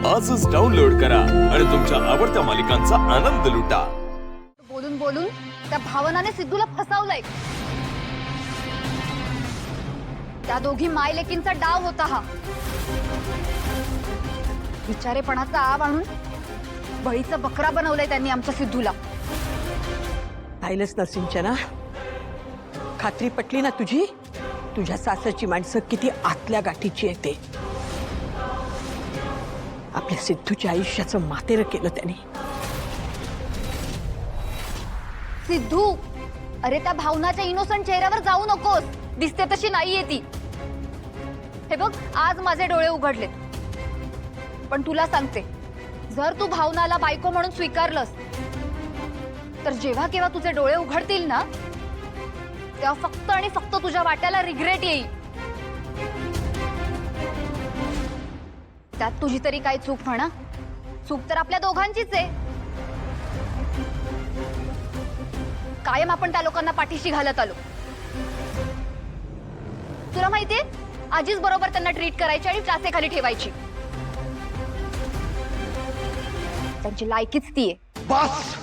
आजच डाउनलोड करा आणि तुमच्या आवडत्या मालिकांचा आनंद लुटा। बोलून बोलून त्या भावनाने सिद्धूला फसवलंय। त्या दोघी मायलेकींचा डाव होता हा। विचारेपणाचा आव आणून बळीचा बकरा बनवलंय त्यांनी आमच्या सिद्धूला। पाहिलंच ना सिंचना, खात्री पटली ना तुझी? तुझ्या सासरची माणसं किती आतल्या गाठीची येते। आपल्या सिद्धूच्या आयुष्याचं मातेर केलं त्यांनी। सिद्धू, अरे त्या भावनाच्या इनोसंट चेहऱ्यावर जाऊ नकोस, दिसते तशी नाहीये ती। हे बघ, आज माझे डोळे उघडले, पण तुला सांगते, जर तू भावनाला बायको म्हणून स्वीकारलंस तर जेव्हा केव्हा तुझे डोळे उघडतील ना, तेव्हा फक्त आणि फक्त तुझ्या वाट्याला रिग्रेट येईल। त्यात तुझी तरी काय चूक म्हणा? चूक तर आपल्या दोघांचीच आहे। कायम आपण त्या लोकांना पाठीशी घालत आलो। तुला माहितीये, आजीच बरोबर त्यांना ट्रीट करायची आणि चासेखाली ठेवायची। त्यांची लायकीच ती आहे। बस,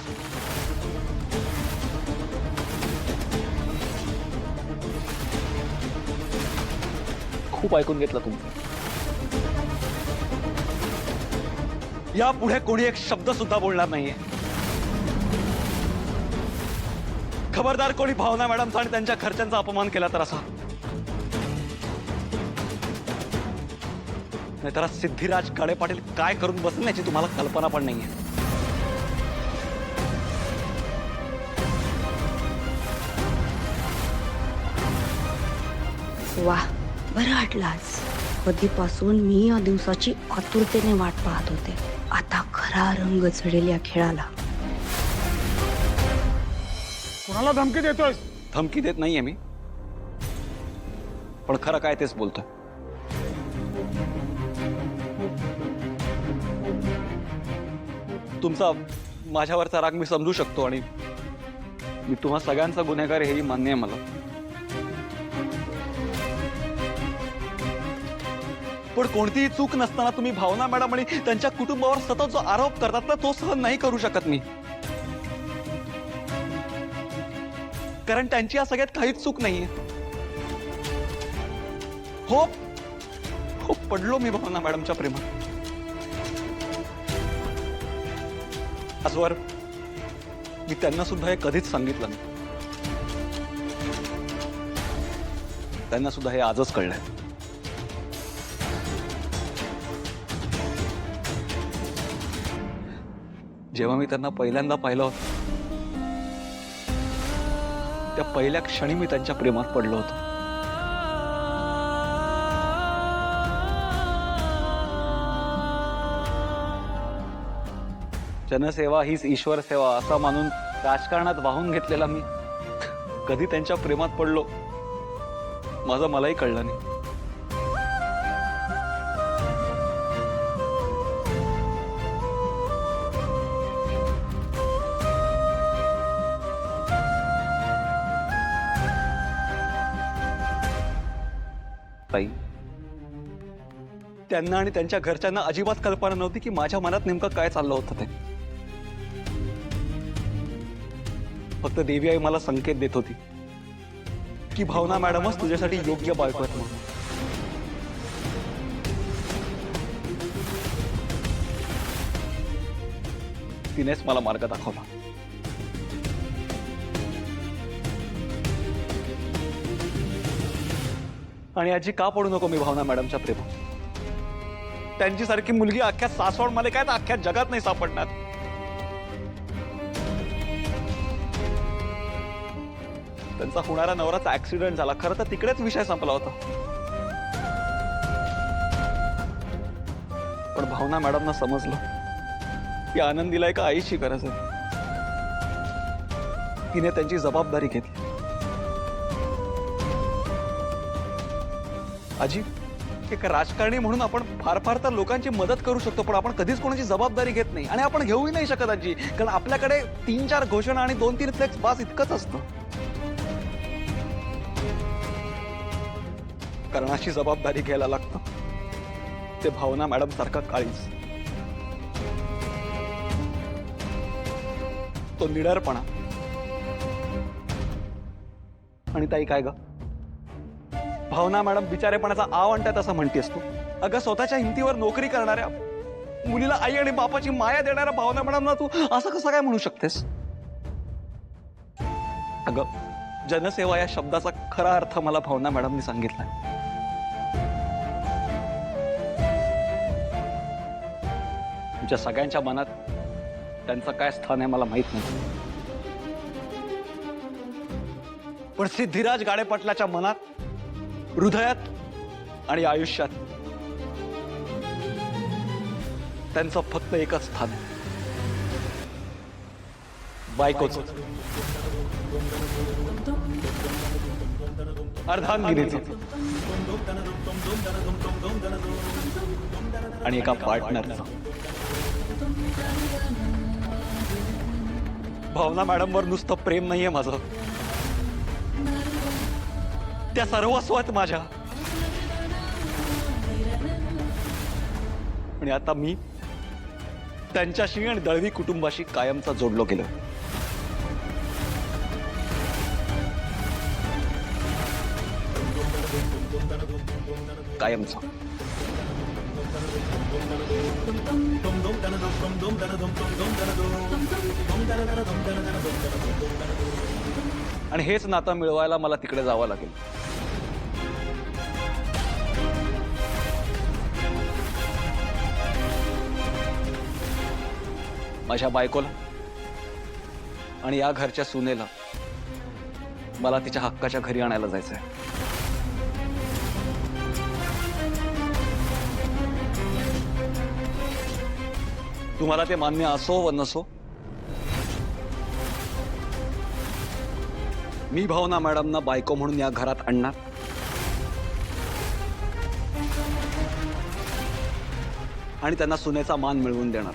खूप ऐकून घेतलं तुम्ही। यापुढे कोणी एक शब्द सुद्धा बोलणार नाहीये। खबरदार कोणी भावना मॅडमचा आणि त्यांच्या घरच्यांचा अपमान केला तर असा। नाहीतर सिद्धिराज काळे पाटील काय करून बसेल याची तुम्हाला कल्पना पण नाहीये। वाह, बरं वाटलं आज। कधीपासून मी या दिवसाची आतुरतेने वाट पाहत होते। आता खरा रंग चढेल या खेळाला। कोणाला धमकी देतोयस? धमकी देत नाहीये मी, पण खरं काय तेच बोलतोय। तुमचा माझ्यावरचा राग मी समजू शकतो आणि मी तुम्हा सगळ्यांचा गुन्हेगार हेही मान्य आहे मला। पण कोणतीही चूक नसताना तुम्ही भावना मॅडम आणि त्यांच्या कुटुंबावर सतत जो आरोप करतात ना, तो सहन नाही करू शकत मी। कारण त्यांची या सगळ्यात काहीच चूक नाहीये। हो हो, पडलो मी भावना मॅडमच्या प्रेमात। आजवर मी त्यांना सुद्धा हे कधीच सांगितलं नाही। त्यांना सुद्धा हे आजच कळलंय। जेव्हा मी त्यांना पहिल्यांदा पाहिलं होतं, त्या पहिल्या क्षणी मी त्यांच्या प्रेमात पडलो होतो। जनसेवा हीच ईश्वर सेवा असा मानून राजकारणात वाहून घेतलेला मी कधी त्यांच्या प्रेमात पडलो माझं मलाही कळलं नाही। ताई, त्यांना आणि त्यांच्या घरच्यांना अजिबात कल्पना नव्हती की माझ्या मनात नेमकं काय चाललं होतं ते। फक्त देवी आई मला संकेत देत होती की भावना मॅडमच तुझ्यासाठी योग्य बायको आहेत म्हणून। तिनेच मला मार्ग दाखवला। आणि आजी, का पडू नको मी भावना मॅडमच्या प्रेमात? त्यांची सारखी मुलगी अख्ख्या सासवड मध्ये काय तर अख्ख्या जगात नाही सापडणार। त्यांचा होणारा नवराचा ऍक्सिडेंट झाला, खरं तर तिकडेच विषय संपला होता। पण भावना मॅडमना समजलं की आनंदीला एका आईची गरज आहे। तिने त्यांची जबाबदारी घेतली। आजी, एक राजकारणी म्हणून आपण फार फार तर लोकांची मदत करू शकतो, पण आपण कधीच कोणाची जबाबदारी घेत नाही आणि आपण घेऊही नाही शकत आजी। कारण आपल्याकडे 3-4 घोषणा आणि 2-3 फ्लेक्स बास इतकंच असतं। कर्णाची जबाबदारी घ्यायला लागतं, ते भावना मॅडम सारखा काळीज। तो निडरपणा. आणि ताई काय ग, भावना मॅडम बिचारेपणाचा आव आणतात असं म्हणतेस तू? अगं स्वतःच्या हिमतीवर नोकरी करणाऱ्या मुलीला आई आणि बापाची माया देणाऱ्या भावना मॅडमना तू असं कसं काय म्हणू शकतेस? अगं जनसेवा या शब्दाचा खरा अर्थ मला भावना मॅडमनी सांगितला. तुमच्या सगळ्यांच्या मनात त्यांचं काय स्थान आहे मला माहित नाही, पण सिद्धिराज गाडे पाटलाच्या मनात, हृदयात आणि आयुष्यात त्यांचं फक्त एकच स्थान आहे, बायकोचं, अर्धांगिनीचं आणि एका पार्टनरचं. भावना मॅडमवर नुसतं प्रेम नाहीये माझं, त्या सर्वस्वात माझ्या. आणि आता मी त्यांच्याशी आणि दळवी कुटुंबाशी कायमचा जोडलो गेलो. कायमचा. आणि हेच नातं मिळवायला मला तिकडे जावं लागेल. माझ्या बायकोला आणि या घरच्या सुनेला मला तिच्या हक्काच्या घरी आणायला जायचंय. तुम्हाला ते मान्य असो व नसो, मी भावना मॅडमना बायको म्हणून या घरात आणणार. आणि त्यांना सुनेचा मान मिळवून देणार.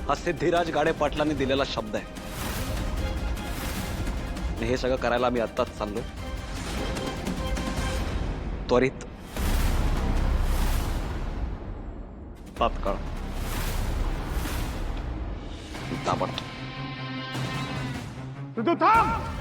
हा सिद्धिराज गाडे पाटलांनी दिलेला शब्द आहे. आणि हे सगळं करायला मी आत्ताच चाललो, त्वरित, तात्काळ, ताबडतोब. सिद्धू थांब.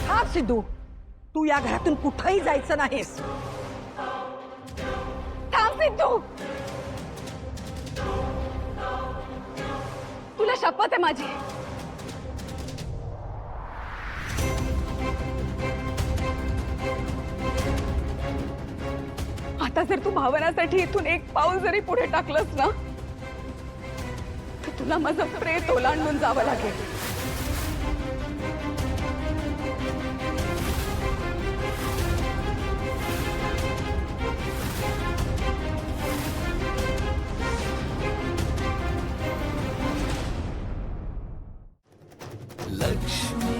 हा सिद्धू, तू या घरातून कुठंही जायचं नाहीस. थांब सिद्धू, तुला शपथ आहे माझी. आता जर तू भावनासाठी इथून एक पाऊल जरी पुढे टाकलंस ना, तर तुला माझं प्रेत ओलांडून जावं लागेल. लक्ष्मी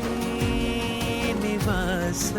निवास